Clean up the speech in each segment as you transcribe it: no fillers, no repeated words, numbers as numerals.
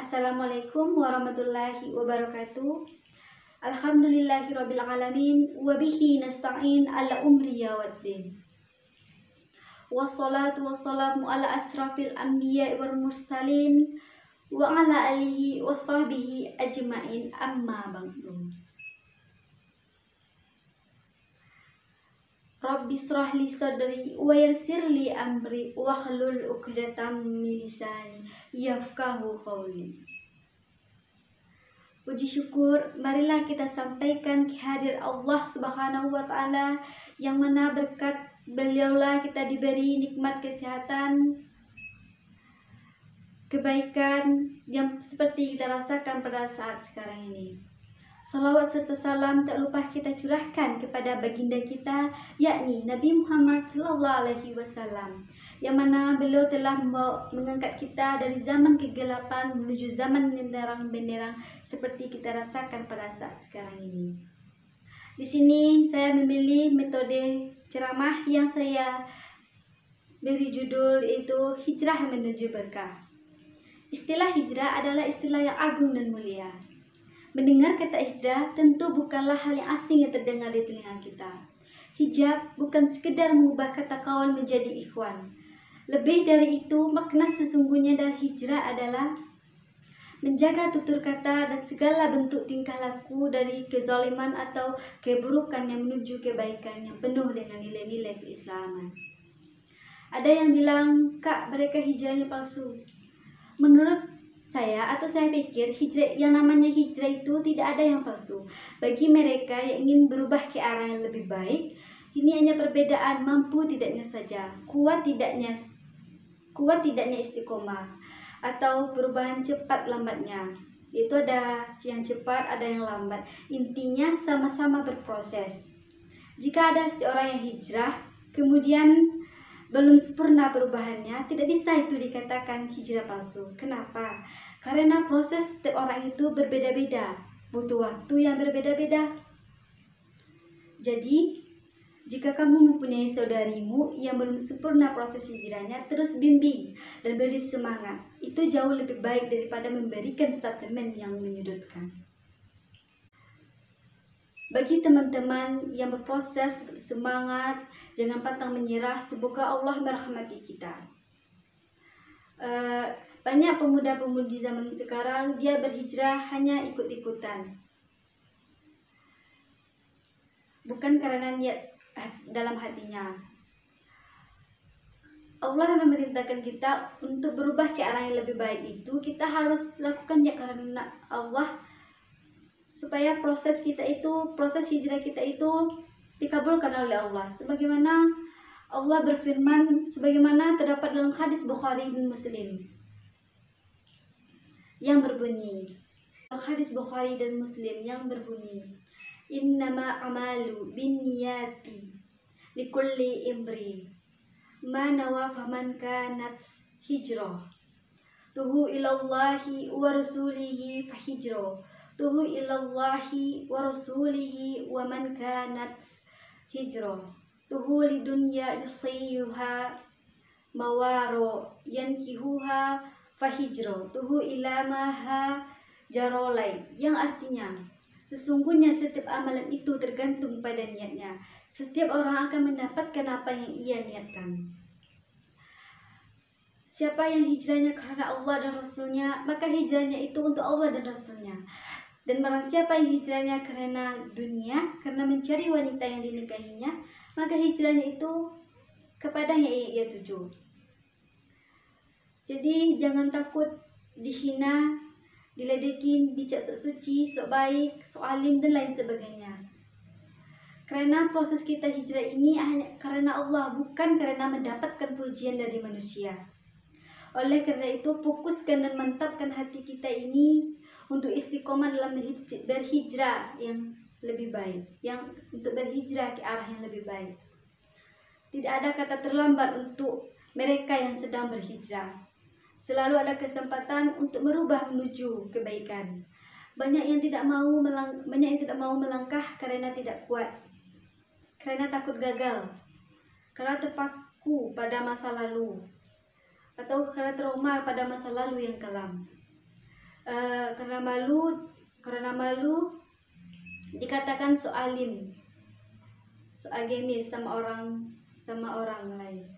Assalamualaikum warahmatullahi wabarakatuh. Alhamdulillahirabbil alamin wa bihi nasta'in ala umri waddin. Wassalatu wassalamu ala asrafil anbiya wal mursalin wa ala alihi wa sahbihi ajmain, amma ba'du. Rabbi shrah li sadri wa yassir li amri wahlul 'uqdatam min lisani yafqahu qawli. Puji syukur marilah kita sampaikan kehadirat Allah Subhanahu wa taala, yang mana berkat beliaulah kita diberi nikmat kesehatan, kebaikan yang seperti kita rasakan pada saat sekarang ini. Salawat serta salam tak lupa kita curahkan kepada baginda kita, yakni Nabi Muhammad SAW, yang mana beliau telah mengangkat kita dari zaman kegelapan menuju zaman benderang seperti kita rasakan pada saat sekarang ini. Di sini saya memilih metode ceramah yang saya beri judul yaitu Hijrah Menuju Berkah. Istilah hijrah adalah istilah yang agung dan mulia. Mendengar kata hijrah tentu bukanlah hal yang asing yang terdengar di telinga kita. Hijab bukan sekedar mengubah kata kawan menjadi ikhwan. Lebih dari itu, makna sesungguhnya dari hijrah adalah menjaga tutur kata dan segala bentuk tingkah laku dari kezaliman atau keburukan yang menuju kebaikan yang penuh dengan nilai-nilai keislaman. Ada yang bilang, "Kak, mereka hijrahnya palsu." Menurut saya pikir hijrah, yang namanya hijrah itu tidak ada yang palsu. Bagi mereka yang ingin berubah ke arah yang lebih baik, ini hanya perbedaan mampu tidaknya saja, kuat tidaknya istiqomah, atau perubahan cepat lambatnya. Itu ada yang cepat, ada yang lambat. Intinya sama-sama berproses. Jika ada seorang yang hijrah kemudian belum sempurna perubahannya, tidak bisa itu dikatakan hijrah palsu. Kenapa? Karena proses setiap orang itu berbeda-beda, butuh waktu yang berbeda-beda. Jadi, jika kamu mempunyai saudarimu yang belum sempurna proses hijrahnya, terus bimbing dan beri semangat. Itu jauh lebih baik daripada memberikan statement yang menyudutkan. Bagi teman-teman yang berproses, semangat, jangan pantang menyerah. Semoga Allah merahmati kita. Banyak pemuda-pemudi zaman sekarang dia berhijrah hanya ikut-ikutan, bukan karena niat dalam hatinya. Allah memerintahkan kita untuk berubah ke arah yang lebih baik, itu kita harus lakukan ya karena Allah, supaya proses hijrah kita itu dikabulkan oleh Allah. Sebagaimana Allah berfirman, sebagaimana terdapat dalam hadis Bukhari dan Muslim yang berbunyi, Innama amalu binniyati likulli imri ma nawa faman kanat hijrah tuhu ilallahi wa rasulihi fahijrah tuhu ilallahi wa rasulihi wa man kanat hijrah tuhu lidunya yusayuha mawaro yankihuha fahijrah tuhu ilamaha jarolai, yang artinya sesungguhnya setiap amalan itu tergantung pada niatnya. Setiap orang akan mendapatkan apa yang ia niatkan. Siapa yang hijrahnya karena Allah dan Rasulnya, maka hijrahnya itu untuk Allah dan Rasulnya. Dan barang siapa yang hijrahnya karena dunia, karena mencari wanita yang dinikahinya, maka hijrahnya itu kepada yang ia tuju. Jadi jangan takut dihina, diledekin, dicap sok suci, sok baik, sok alim, dan lain sebagainya. Karena proses kita hijrah ini hanya karena Allah, bukan karena mendapatkan pujian dari manusia. Oleh karena itu, fokuskan dan mantapkan hati kita ini untuk istiqomah dalam berhijrah yang lebih baik, untuk berhijrah ke arah yang lebih baik. Tidak ada kata terlambat untuk mereka yang sedang berhijrah. Selalu ada kesempatan untuk merubah menuju kebaikan. Banyak yang tidak mau melangkah karena tidak kuat, karena takut gagal, karena terpaku pada masa lalu, atau karena trauma pada masa lalu yang kelam. Karena malu dikatakan so alim, so agamis sama orang lain.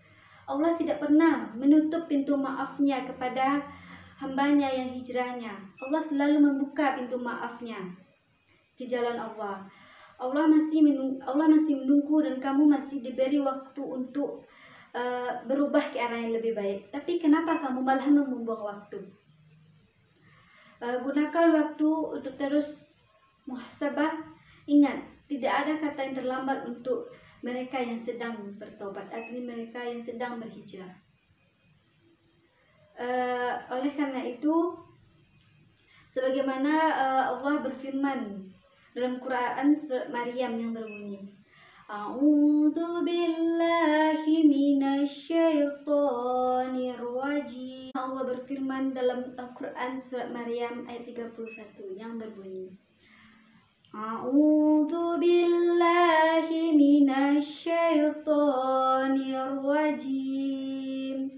Allah tidak pernah menutup pintu maafnya kepada hambanya yang hijrahnya. Allah selalu membuka pintu maafnya ke jalan Allah. Allah masih menunggu dan kamu masih diberi waktu untuk berubah ke arah yang lebih baik. Tapi kenapa kamu malah membuang waktu? Gunakan waktu untuk terus muhasabah. Ingat, tidak ada kata yang terlambat untuk mereka yang sedang bertobat, artinya mereka yang sedang berhijrah. Oleh karena itu, sebagaimana Allah berfirman dalam Quran surat Maryam yang berbunyi, A'udzu billahi minasyaitonir rajim. Allah berfirman dalam Al-Quran surat Maryam ayat 31 yang berbunyi, A'udzu billahi minasyaitonir rajim.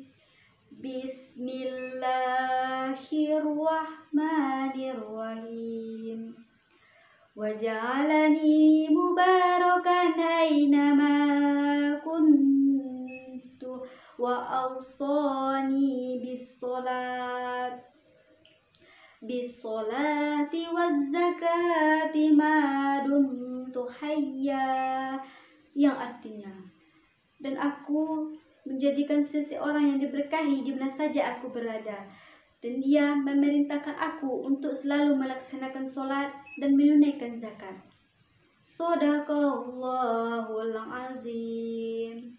Bismillahirrahmanirrahim. Waj'alani mubarakan aynama kuntu wa awsani bisolati waz zakati ma dumtu hayya, yang artinya, dan aku menjadikan seseorang yang diberkahi di mana saja aku berada, dan Dia memerintahkan aku untuk selalu melaksanakan sholat dan menunaikan zakat. Shadaqallahul azim.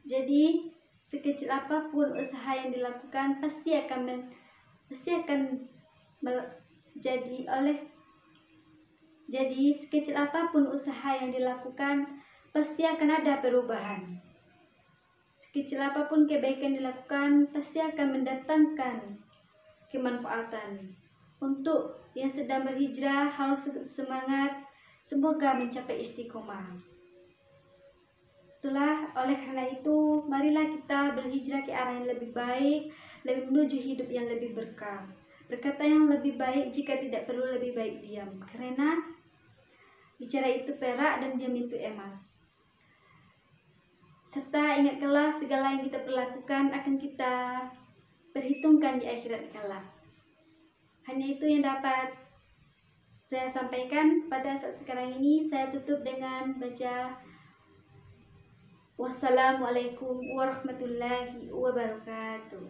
Jadi sekecil apapun usaha yang dilakukan jadi sekecil apapun usaha yang dilakukan pasti akan ada perubahan. Sekecil apapun kebaikan dilakukan pasti akan mendatangkan kemanfaatan. Untuk yang sedang berhijrah harus semangat, semoga mencapai istiqomah. Itulah, oleh karena itu, marilah kita berhijrah ke arah yang lebih baik, lebih menuju hidup yang lebih berkah. Berkata yang lebih baik jika tidak perlu lebih baik diam, karena bicara itu perak dan diam itu emas. Serta ingat kelak segala yang kita perlakukan akan kita perhitungkan di akhirat kelak. Hanya itu yang dapat saya sampaikan pada saat sekarang ini. Saya tutup dengan baca wassalamualaikum warahmatullahi wabarakatuh.